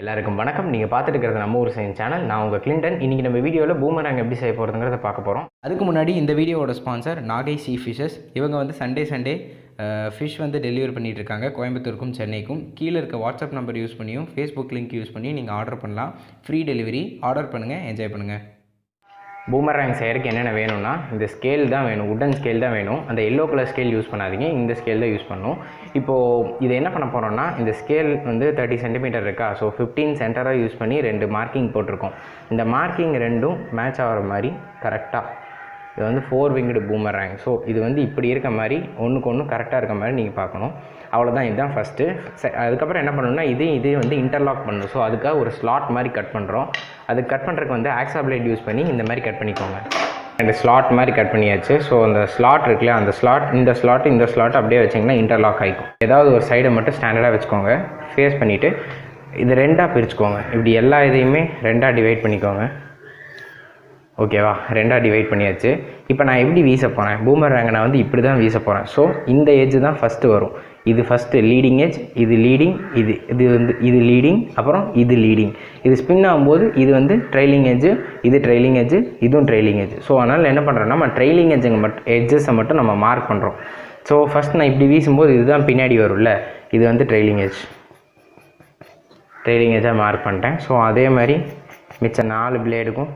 எல்லாருக்கும் வணக்கம். நீங்கள் பார்த்துட்டு இருக்கிறது நம்ம ஊர் சயின்ஸ் சேனல். நான் உங்கள் கிளின்டன். இன்றைக்கி நம்ம வீடியோவில் பூமராங் எப்படி செய்ய போகிறதுங்கிறத பார்க்க போகிறோம். அதுக்கு முன்னாடி இந்த வீடியோவோட ஸ்பான்சர் நாகை சீ ஃபிஷஸ். இவங்க வந்து சண்டே ஃபிஷ் வந்து டெலிவரி பண்ணிகிட்டு இருக்காங்க கோயம்புத்தூருக்கும் சென்னைக்கும். கீழே இருக்க வாட்ஸ்அப் நம்பர் யூஸ் பண்ணியும் ஃபேஸ்புக் லிங்க் யூஸ் பண்ணி நீங்கள் ஆர்டர் பண்ணலாம். Free delivery. ஆர்டர் பண்ணுங்கள், என்ஜாய் பண்ணுங்கள். பூமராங் செய்யறதுக்கு என்னென்ன வேணும்னா, இந்த ஸ்கேல் தான் வேணும், உட்டன் ஸ்கேல் தான் வேணும். அந்த எல்லோ கலர் ஸ்கேல் யூஸ் பண்ணாதீங்க, இந்த ஸ்கேல் தான் யூஸ் பண்ணணும். இப்போது இதை என்ன பண்ண போகிறோம்னா, இந்த ஸ்கேல் வந்து 30 சென்டிமீட்டர் இருக்கா, ஸோ 15 சென்டராக யூஸ் பண்ணி 2 மார்க்கிங் போட்டிருக்கோம். இந்த மார்க்கிங் ரெண்டும் மேட்ச் ஆகிற மாதிரி கரெக்டாக, இது வந்து 4 winged பூமராங். ஸோ இது வந்து இப்படி இருக்க மாதிரி ஒன்றுக்கு ஒன்று கரெக்டாக இருக்க மாதிரி நீங்கள் பார்க்கணும். அவ்வளோதான், இதுதான் ஃபஸ்ட்டு. அதுக்கப்புறம் என்ன பண்ணணும்னா, இது வந்து இன்டர்லாக் பண்ணணும். ஸோ அதுக்காக ஒரு ஸ்லாட் மாதிரி கட் பண்ணுறோம். அது கட் பண்ணுறதுக்கு வந்து ஆக்ஸா பிளேட் யூஸ் பண்ணி இந்த மாதிரி கட் பண்ணிக்கோங்க. 2 ஸ்லாட் மாதிரி கட் பண்ணியாச்சு. ஸோ அந்த ஸ்லாட் இருக்குல்லையா, அந்த ஸ்லாட் இந்த ஸ்லாட் அப்படியே வச்சிங்கன்னா இன்டர்லாக் ஆகிக்கும். ஏதாவது ஒரு சைடை மட்டும் ஸ்டாண்டர்டாக வச்சுக்கோங்க. ஃபேஸ் பண்ணிவிட்டு இது 2ஆக பிரிச்சுக்கோங்க. இப்படி எல்லா இதையுமே 2ஆக டிவைட் பண்ணிக்கோங்க. ஓகேவா, 2ஆக டிவைட் பண்ணியாச்சு. இப்போ நான் எப்படி வீச போகிறேன், பூமராங்கை நான் வந்து இப்படி தான் வீச போகிறேன். ஸோ இந்த எட்ஜ் தான் ஃபஸ்ட்டு வரும். இது ஃபஸ்ட்டு லீடிங் எட்ஜ், இது லீடிங், இது லீடிங், அப்புறம் இது லீடிங். இது ஸ்பின் ஆகும்போது இது வந்து ட்ரைலிங் எட்ஜு, இது ட்ரைலிங் எட்ஜு, இதுவும் ட்ரைலிங் எட்ஜ். ஸோ அதனால் என்ன பண்ணுறோன்னா, நம்ம ட்ரைலிங் எட்ஜஸை மட்டும் நம்ம மார்க் பண்ணுறோம். ஸோ ஃபஸ்ட் நான் இப்படி வீசும்போது இதுதான் பின்னாடி வரும்ல, இது வந்து ட்ரைலிங் எட்ஜாக மார்க் பண்ணிட்டேன். ஸோ அதே மாதிரி மிச்சம் 4 பிளேடுக்கும்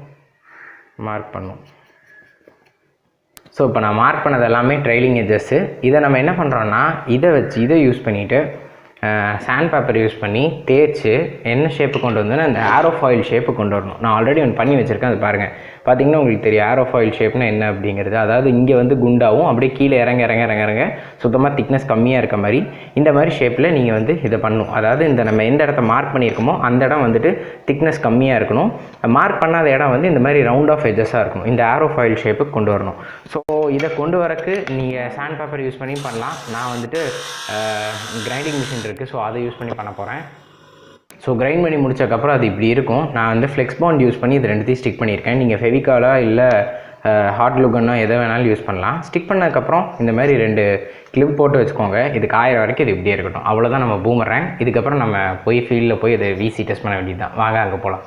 மார்க் பண்ணும். ஸோ இப்போ நான் மார்க் பண்ணது எல்லாமே ட்ரைலிங் எட்ஜஸ்ஸு. இதை நம்ம என்ன பண்ணுறோன்னா, இதை யூஸ் பண்ணிவிட்டு சாண்ட் பேப்பர் யூஸ் பண்ணி தேய்ச்சி என்ன ஷேப்பு கொண்டு வந்தோன்னா, அந்த ஏரோஃபாயில் ஷேப்பு கொண்டு வரணும். நான் ஆல்ரெடி ஒன்று பண்ணி வச்சுருக்கேன், அது பாருங்கள். பார்த்திங்கன்னா உங்களுக்கு தெரியும் ஏரோஃபாயில் ஷேப்னா என்ன அப்படிங்கிறது. அதாவது இங்கே வந்து குண்டாகவும் அப்படியே கீழே இறங்க சுத்தமாக திக்னஸ் கம்மியாக இருக்க மாதிரி இந்த மாதிரி ஷேப்பில் நீங்கள் வந்து இதை பண்ணணும். அதாவது இந்த நம்ம எந்த இடத்த மார்க் பண்ணியிருக்கோமோ அந்த இடம் வந்துட்டு திக்னஸ் கம்மியாக இருக்கணும். மார்க் பண்ணாத இடம் வந்து இந்த மாதிரி ரவுண்ட் ஆஃப் எட்ஜஸாக இருக்கணும். இந்த ஏரோஃபாயில் ஷேப்புக்கு கொண்டு வரணும். ஸோ இதை கொண்டு வரக்கு நீங்கள் சாண்ட் பேப்பர் யூஸ் பண்ணி பண்ணலாம். நான் வந்துட்டு கிரைண்டிங் மிஷின் இருக்குது, ஸோ அதை யூஸ் பண்ணி பண்ண போகிறேன். ஸோ கிரைண்ட் பண்ணி முடிச்சதுக்கப்புறம் அது இப்படி இருக்கும். நான் வந்து ஃப்ளெக்ஸ் பாண்ட் யூஸ் பண்ணி இது 2த்தையும் ஸ்டிக் பண்ணியிருக்கேன். நீங்கள் ஃபெவிகாலா இல்லை ஹாட் க்ளூகன்னா எதை வேணாலும் யூஸ் பண்ணலாம். ஸ்டிக் பண்ணதுக்கப்புறம் இந்த மாதிரி 2 கிளிப் போட்டு வச்சுக்கோங்க. இது காயிற வரைக்கும் இது இப்படியே இருக்கட்டும். அவ்வளோதான் நம்ம பூமராங். இதுக்கப்புறம் நம்ம போய் ஃபீல்டில் போய் இதை வீசி டெஸ்ட் பண்ண வேண்டியது தான். வாங்க அங்கே போகலாம்.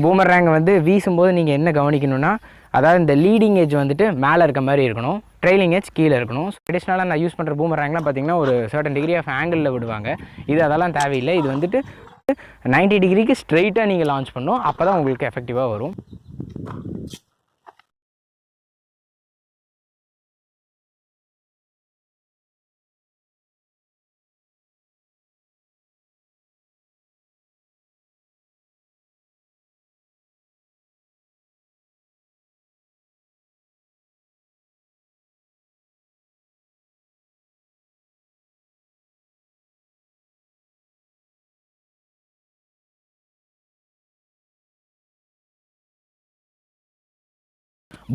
பூமராங் வந்து வீசும்போது நீங்கள் என்ன கவனிக்கணும்னா, அதாவது இந்த லீடிங் எட்ஜ் வந்துட்டு மேலே இருக்க மாதிரி இருக்கணும், ட்ரெயிலிங் எட்ஜ் கீழே இருக்கணும். ட்ரெடிஷ்னலாக நான் யூஸ் பண்ணுற பூமராங்லாம் பார்த்திங்கன்னா ஒரு சர்டன் டிகிரி ஆஃப் ஆங்கிளில் விடுவாங்க. இது அதெல்லாம் தேவையில்லை. இது வந்துட்டு 90 டிகிரிக்கு ஸ்ட்ரெயிட்டாக நீங்கள் லான்ச் பண்ணணும். அப்போ தான் உங்களுக்கு எஃபெக்டிவாக வரும்.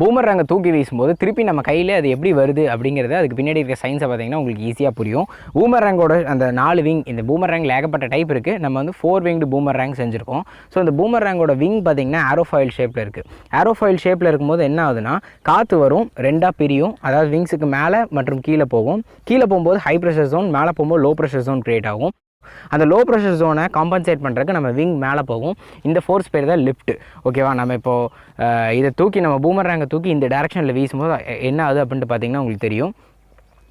பூமராங்கை தூக்கி வீசும்போது திருப்பி நம்ம கையில் அது எப்படி வருது அப்படிங்கிறது அதுக்கு பின்னாடி இருக்க சயின்ஸை பார்த்திங்கன்னா உங்களுக்கு ஈஸியாக புரியும். பூமராங்கோட அந்த 4 விங், இந்த பூமராங்கில் ஏகப்பட்ட டைப் இருக்குது. நம்ம வந்து 4 winged பூமராங் செஞ்சுருக்கோம். ஸோ இந்த பூமராங்கோட விங் பார்த்திங்கன்னா ஏரோஃபாயில் ஷேப்பில் இருக்குது. ஏரோஃபாயில் ஷேப்பில் இருக்கும்போது என்ன ஆகுதுன்னா, காற்று வரும், 2ஆக பிரியும். அதாவது விங்ஸுக்கு மேலே மற்றும் கீழே போகும். கீழே போகும்போது ஹை ப்ரெஷர் ஜோன், மேலே போகும்போது லோ ப்ரெஷர் ஜோன் க்ரியேட் ஆகும். அந்த லோ ப்ரெஷர் ஜோனை காம்பன்சேட் பண்ணுறதுக்கு நம்ம விங் மேலே போகும். இந்த ஃபோர்ஸ் பேர் தான் லிஃப்ட். ஓகேவா, நம்ம இப்போது இதை தூக்கி நம்ம பூமராங்கை தூக்கி இந்த டேரெக்ஷனில் வீசும்போது என்ன ஆகுது அப்படின்ட்டு பார்த்திங்கன்னா உங்களுக்கு தெரியும்.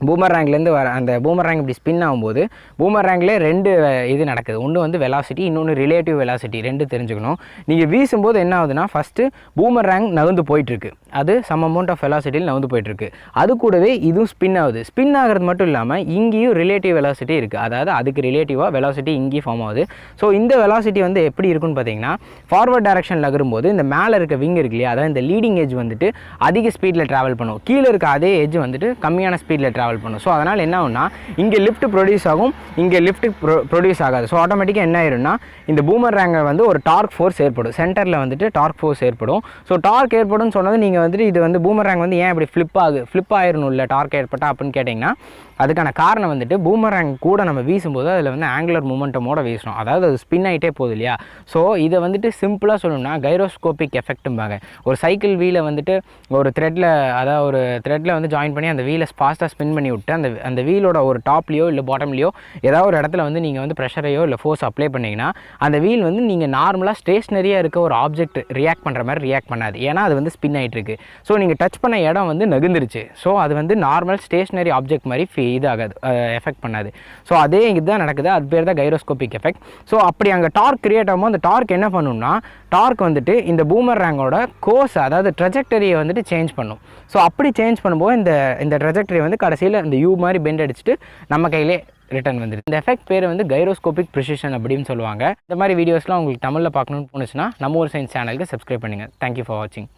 பூமராங்லேருந்து வர அந்த பூமராங் இப்படி ஸ்பின் ஆகும்போது பூமராங்லேயே 2 இது நடக்குது. ஒன்று வந்து வெலாசிட்டி, இன்னொன்று ரிலேட்டிவ் வெலாசிட்டி. 2 தெரிஞ்சுக்கணும். நீங்கள் வீசும்போது என்ன ஆகுதுன்னா, ஃபஸ்ட்டு பூமராங் நகர்ந்து போயிட்டுருக்கு, அது சம் அமௌண்ட் ஆஃப் வெலாசிட்டியில் நகர்ந்து போயிட்டுருக்கு. அது கூடவே இதுவும் ஸ்பின் ஆகுது. ஸ்பின் ஆகிறது மட்டும் இல்லாமல் இங்கேயும் ரிலேட்டிவ் வெலாசிட்டி இருக்குது. அதாவது அதுக்கு ரிலேட்டிவாக வெலாசிட்டி இங்கேயும் ஃபார்ம் ஆகுது. ஸோ இந்த வெலாசிட்டி வந்து எப்படி இருக்குன்னு பார்த்தீங்கன்னா, ஃபார்வர்ட் டைரக்ஷன் நகரும்போது இந்த மேலே இருக்க விங் இருக்கு இல்லையா, அதாவது இந்த லீடிங் எட்ஜ் வந்துட்டு அதிக ஸ்பீடில் ட்ராவல் பண்ணும். கீழே இருக்க அதே எட்ஜ் வந்துட்டு கம்மியான ஸ்பீடில் ட்ராவல் பண்ணும். ஸோ அதனால் என்ன ஆகும்னா, இங்கே லிஃப்ட் ப்ரொடியூஸ் ஆகும், இங்கே லிஃப்ட் ப்ரொடியூஸ் ஆகாது. ஸோ ஆட்டோமேட்டிக்காக என்ன ஆயிரும்னா, இந்த பூமராங்கை வந்து ஒரு டார்க் ஃபோர்ஸ் ஏற்படும். சென்டரில் வந்துட்டு டார்க் ஃபோர்ஸ் ஏற்படும். ஸோ டார்க் ஏற்படும் சொன்னது நீங்கள் வந்துட்டு இது வந்து பூமராங் வந்து ஏன் இப்படி ஃப்ளிப் ஆயிரணும் இல்லை டார்க் ஏற்பட்டா அப்படின்னு கேட்டிங்கன்னா, அதுக்கான காரணம் வந்துட்டு பூமராங் கூட நம்ம வீசும்போது அதில் வந்து ஆங்குலர் மூமெண்டமோட வீசணும். அதாவது அது ஸ்பின் ஆகிட்டே போகுது இல்லையா. ஸோ இதை வந்துட்டு சிம்பிளாக சொல்லணும்னா கைரோஸ்கோபிக் எஃபெக்ட்டும்பாங்க. ஒரு சைக்கிள் வீலை வந்துட்டு ஒரு த்ரெட்டில், அதாவது ஒரு த்ரெட்டில் வந்து ஜாயின் பண்ணி அந்த வீலை ஃபாஸ்ட்டாக ஸ்பின் பண்ணி விட்டு அந்த வீலோட ஒரு டாப்லேயோ இல்லை பாட்டம்லேயோ ஏதாவது ஒரு இடத்துல வந்து நீங்கள் வந்து ப்ரெஷரையோ இல்லை ஃபோர்ஸ் அப்ளை பண்ணிங்கன்னா அந்த வீல் வந்து நீங்கள் நார்மலாக ஸ்டேஷ்னரியாக இருக்க ஒரு ஆப்ஜெக்ட் ரியாக்ட் பண்ணுற மாதிரி ரியாக்ட் பண்ணாது. ஏன்னா அது வந்து ஸ்பின் ஆகிட்டு இருக்கு. ஸோ நீங்கள் டச் பண்ண இடம் வந்து நகுந்துருச்சு. ஸோ அது வந்து நார்மல் ஸ்டேஷ்னரி ஆப்ஜெக்ட் மாதிரி இதாகாது, எஃபெக்ட் பண்ணாது. ஸோ அதே இதுதான் நடக்குது. அது பேர் தான் கைரோஸ்கோபிக் எஃபெக்ட். ஸோ அப்படி அங்கே டார்க் கிரியேட் ஆகும்போது அந்த டார்க் என்ன பண்ணுன்னா, டார்க் வந்துட்டு இந்த பூமராங்கோட கோர்ஸ், அதாவது ட்ரெஜெக்டரியை வந்துட்டு சேஞ்ச் பண்ணும். ஸோ அப்படி சேஞ்ச் பண்ணும்போது இந்த ட்ரெஜெக்டரி வந்து கடைசியில் இந்த யூ மாதிரி பெண்ட் அடிச்சுட்டு நம்ம கையிலே ரிட்டர்ன் வந்துடுது. இந்த எஃபெக்ட் பேர் வந்து கைரோஸ்கோபிக் ப்ரிசிஷன் அப்படின்னு சொல்லுவாங்க. இந்த மாதிரி வீடியோஸ்லாம் உங்களுக்கு தமிழில் பார்க்கணுன்னு போணுச்சுன்னா நம்ம ஒரு சயின்ஸ் சேனலுக்கு சப்ஸ்கிரைப் பண்ணுங்கள். தேங்க்யூ ஃபார் வாட்சிங்.